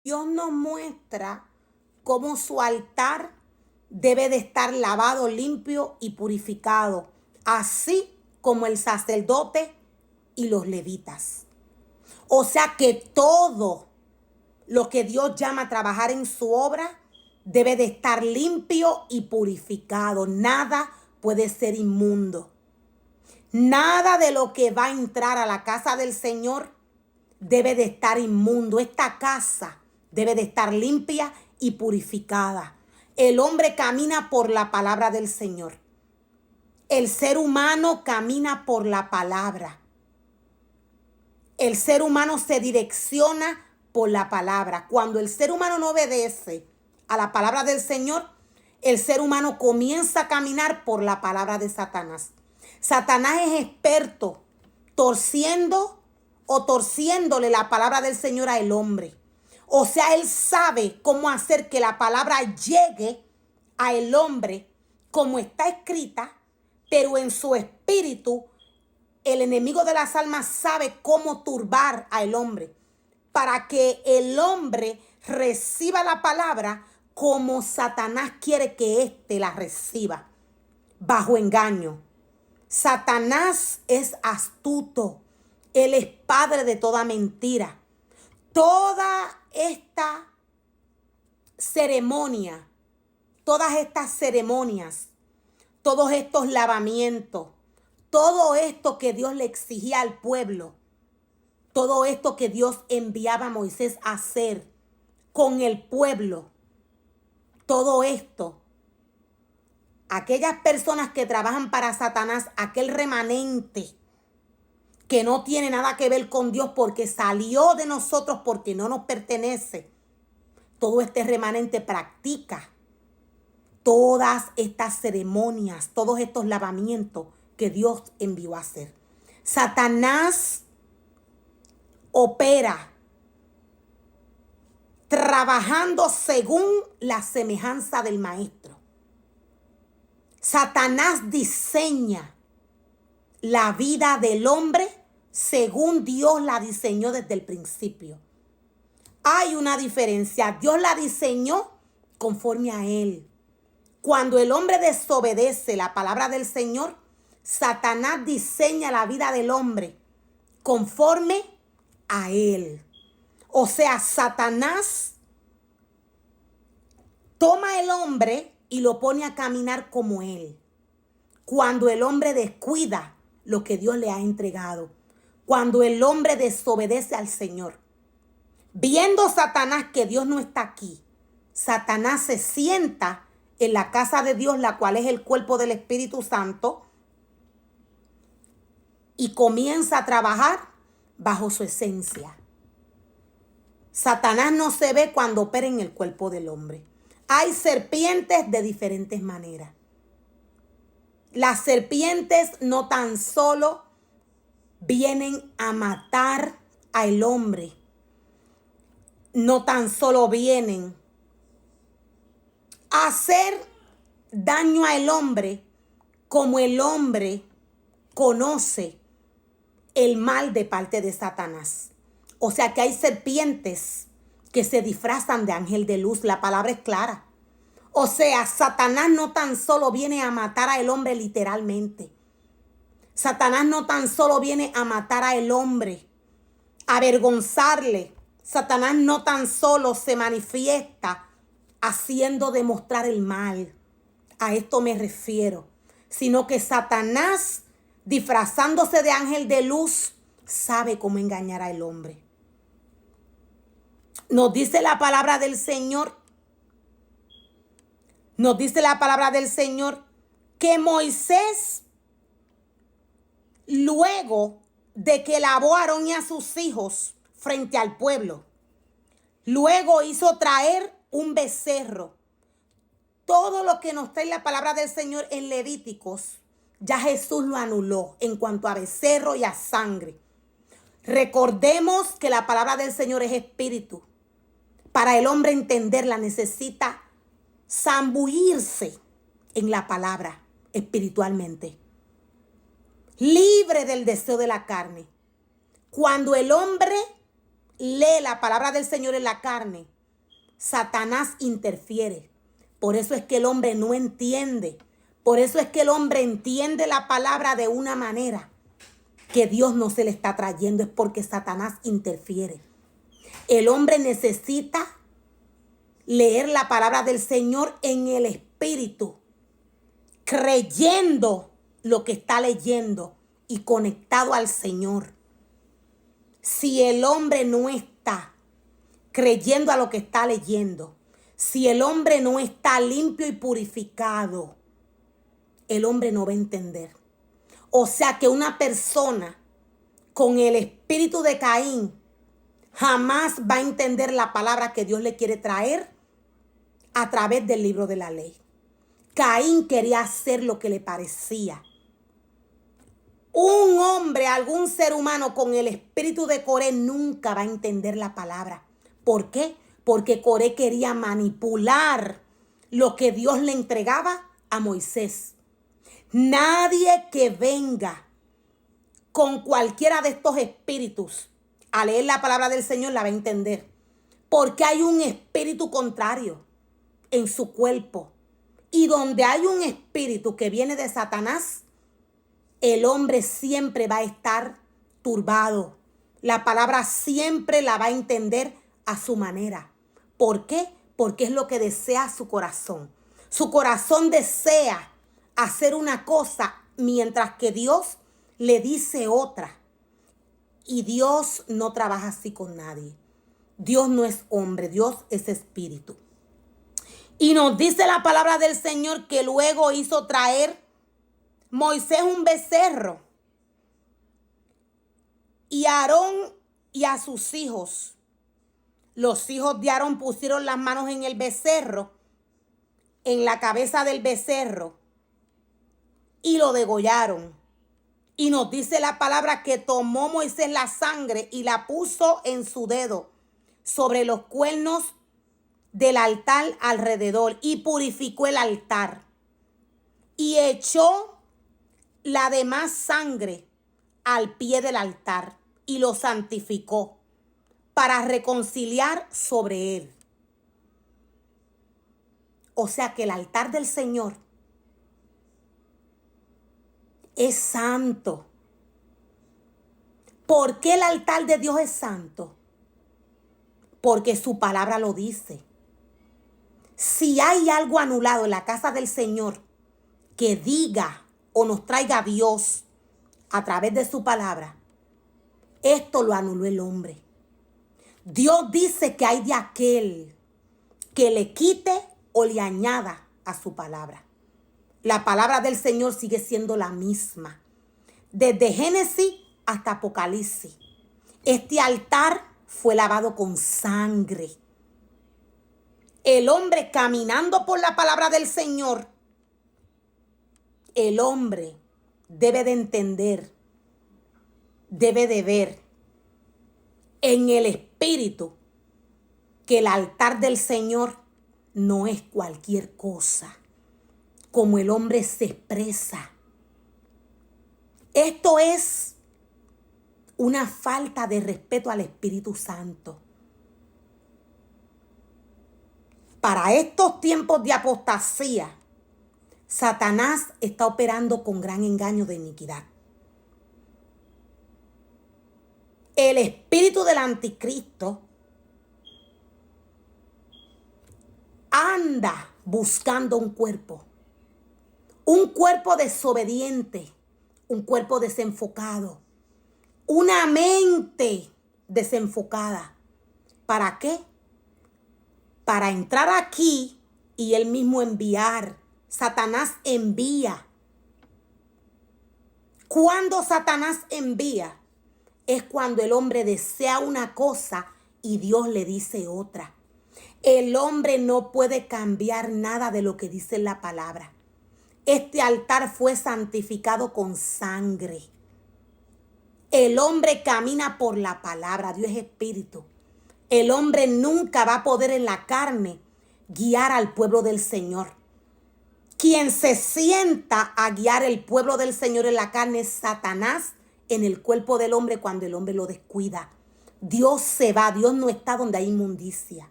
Dios nos muestra cómo su altar debe de estar lavado, limpio y purificado, así como el sacerdote y los levitas. O sea que todo lo que Dios llama a trabajar en su obra debe de estar limpio y purificado. Nada puede ser inmundo. Nada de lo que va a entrar a la casa del Señor debe de estar inmundo. Esta casa debe de estar limpia y purificada. El hombre camina por la palabra del Señor. El ser humano camina por la palabra. El ser humano se direcciona por la palabra. Cuando el ser humano no obedece a la palabra del Señor, el ser humano comienza a caminar por la palabra de Satanás. Satanás es experto torciéndole la palabra del Señor al hombre. O sea, él sabe cómo hacer que la palabra llegue al hombre como está escrita, pero en su espíritu el enemigo de las almas sabe cómo turbar al hombre para que el hombre reciba la palabra como Satanás quiere que éste la reciba, bajo engaño. Satanás es astuto. Él es padre de toda mentira. Toda esta ceremonia, todas estas ceremonias, todos estos lavamientos, todo esto que Dios le exigía al pueblo, todo esto que Dios enviaba a Moisés a hacer con el pueblo, todo esto, aquellas personas que trabajan para Satanás, aquel remanente que no tiene nada que ver con Dios porque salió de nosotros porque no nos pertenece, todo este remanente practica todas estas ceremonias, todos estos lavamientos que Dios envió a hacer. Satanás opera trabajando según la semejanza del maestro. Satanás diseña la vida del hombre según Dios la diseñó desde el principio. Hay una diferencia. Dios la diseñó conforme a él. Cuando el hombre desobedece la palabra del Señor, Satanás diseña la vida del hombre conforme a él. O sea, Satanás toma el hombre y lo pone a caminar como él. Cuando el hombre descuida lo que Dios le ha entregado. Cuando el hombre desobedece al Señor. Viendo Satanás que Dios no está aquí, Satanás se sienta en la casa de Dios, la cual es el cuerpo del Espíritu Santo, y comienza a trabajar bajo su esencia. Satanás no se ve cuando opera en el cuerpo del hombre. Hay serpientes de diferentes maneras. Las serpientes no tan solo vienen a matar al hombre, no tan solo vienen a hacer daño al hombre, como el hombre conoce el mal de parte de Satanás. O sea que hay serpientes que se disfrazan de ángel de luz. La palabra es clara. O sea, Satanás no tan solo viene a matar al hombre literalmente. Satanás no tan solo viene a matar al hombre, a avergonzarle. Satanás no tan solo se manifiesta haciendo demostrar el mal. A esto me refiero. Sino que Satanás, disfrazándose de ángel de luz, sabe cómo engañar al hombre. Nos dice la palabra del Señor. Nos dice la palabra del Señor que Moisés, luego de que lavó a Aarón y a sus hijos frente al pueblo, luego hizo traer un becerro. Todo lo que nos trae la palabra del Señor en Levíticos, ya Jesús lo anuló en cuanto a becerro y a sangre. Recordemos que la palabra del Señor es espíritu. Para el hombre entenderla necesita zambullirse en la palabra espiritualmente. Libre del deseo de la carne. Cuando el hombre lee la palabra del Señor en la carne, Satanás interfiere. Por eso es que el hombre no entiende. Por eso es que el hombre entiende la palabra de una manera que Dios no se le está trayendo. Es porque Satanás interfiere. El hombre necesita leer la palabra del Señor en el Espíritu, creyendo lo que está leyendo y conectado al Señor. Si el hombre no está creyendo a lo que está leyendo, si el hombre no está limpio y purificado, el hombre no va a entender. O sea que una persona con el espíritu de Caín jamás va a entender la palabra que Dios le quiere traer a través del libro de la ley. Caín quería hacer lo que le parecía. Un hombre, algún ser humano con el espíritu de Coré nunca va a entender la palabra. ¿Por qué? Porque Coré quería manipular lo que Dios le entregaba a Moisés. Nadie que venga con cualquiera de estos espíritus a leer la palabra del Señor la va a entender. Porque hay un espíritu contrario en su cuerpo. Y donde hay un espíritu que viene de Satanás, el hombre siempre va a estar turbado. La palabra siempre la va a entender a su manera. ¿Por qué? Porque es lo que desea su corazón. Su corazón desea hacer una cosa mientras que Dios le dice otra. Y Dios no trabaja así con nadie. Dios no es hombre, Dios es espíritu. Y nos dice la palabra del Señor que luego hizo traer Moisés un becerro. Y Aarón y a sus hijos, los hijos de Aarón pusieron las manos en el becerro, en la cabeza del becerro, y lo degollaron. Y nos dice la palabra que tomó Moisés la sangre y la puso en su dedo sobre los cuernos del altar alrededor y purificó el altar. Y echó la demás sangre al pie del altar y lo santificó para reconciliar sobre él. O sea que el altar del Señor es santo. ¿Por qué el altar de Dios es santo? Porque su palabra lo dice. Si hay algo anulado en la casa del Señor que diga o nos traiga a Dios a través de su palabra, esto lo anuló el hombre. Dios dice que hay de aquel que le quite o le añada a su palabra. La palabra del Señor sigue siendo la misma. Desde Génesis hasta Apocalipsis. Este altar fue lavado con sangre. El hombre caminando por la palabra del Señor, el hombre debe de entender, debe de ver en el espíritu que el altar del Señor no es cualquier cosa, como el hombre se expresa. Esto es una falta de respeto al Espíritu Santo. Para estos tiempos de apostasía, Satanás está operando con gran engaño de iniquidad. El espíritu del anticristo anda buscando un cuerpo desobediente, un cuerpo desenfocado, una mente desenfocada. ¿Para qué? Para entrar aquí y él mismo enviar. Satanás envía. Cuando Satanás envía, es cuando el hombre desea una cosa y Dios le dice otra. El hombre no puede cambiar nada de lo que dice la palabra. Este altar fue santificado con sangre. El hombre camina por la palabra. Dios es espíritu. El hombre nunca va a poder en la carne guiar al pueblo del Señor. Quien se sienta a guiar el pueblo del Señor en la carne es Satanás en el cuerpo del hombre cuando el hombre lo descuida. Dios se va, Dios no está donde hay inmundicia.